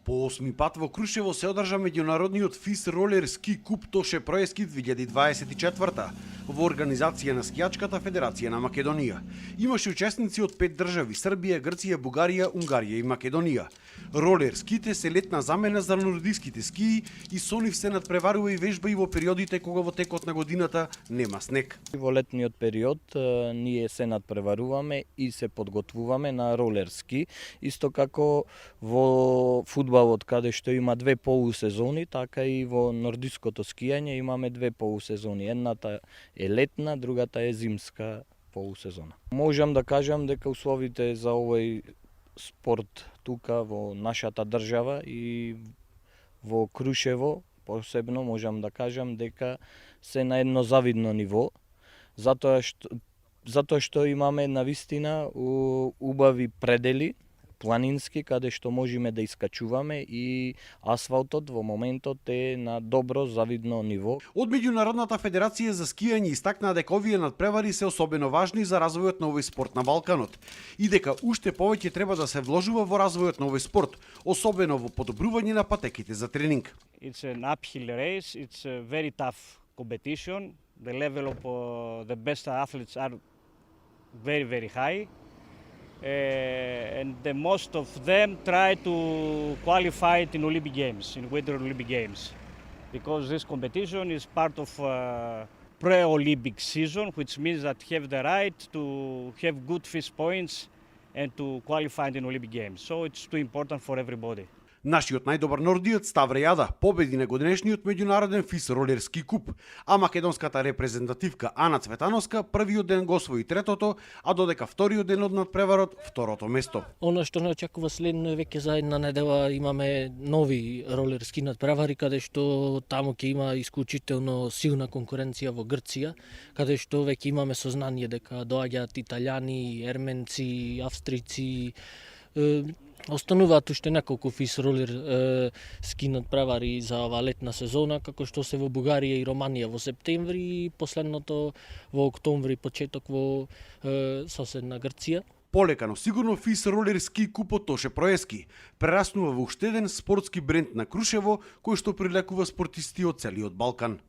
По 8 пат во Крушево се одржа меѓународниот ФИС ролер ски куп Тоше Проески 2024 во организација на Скијачката федерација на Македонија. Имаше учесници од 5 држави: Србија, Грција, Бугарија, Унгарија и Македонија. Ролер ските се летна замена за нордиските скии и со нив се надпреварува и вежба и во периодите кога во текот на годината нема снег. Во летниот период ние се надпреваруваме и се подготвуваме на ролер ски, исто како во фудбалот каде што има 2 полусезони, така и во нордиското скијање имаме 2 полусезони. Едната е летна, другата е зимска полусезона. Можам да кажам дека условите за овој спорт тука во нашата држава и во Крушево посебно можам да кажам дека се на едно завидно ниво, затоа што имаме навистина убави предели планински каде што можеме да искачуваме и асфалтот во моментот е на добро завидно ниво. Од Меѓународната федерација за скијање истакнаа дека овие надпревари се особено важни за развојот на овој спорт на Балканот и дека уште повеќе треба да се вложува во развојот на овој спорт, особено во подобрување на патеките за тренинг. It's an uphill race, it's a very tough competition. The level of the best athletes are very high. And the most of them try to qualify in Olympic Games, in Winter Olympic Games, because this competition is part of pre-Olympic season, which means that have the right to have good FIS points and to qualify in Olympic Games. So it's too important for everybody. Нашиот најдобар нордиот Ставре Јада победи на годинешниот меѓународен ФИС ролерски куп, а македонската репрезентативка Ана Цветановска првиот ден го освои третото, а додека вториот ден од надпреварот второто место. Она што не очекува следно е веќе за една недела имаме нови ролерски надпревари каде што таму ќе има исклучително силна конкуренција во Грција, каде што веќе имаме сознание дека доаѓаат италијани, ерменци, австрици. Остануваат уште неколку ФИС ролер ски надпревари за ова летна сезона, како што се во Бугарија и Романија во септември и последното во октомври, почеток во соседна Грција. Полека, но сигурно ФИС ролер ски купот Тоше Проески прераснува во уште еден спортски бренд на Крушево кој што привлекува спортисти од целиот Балкан.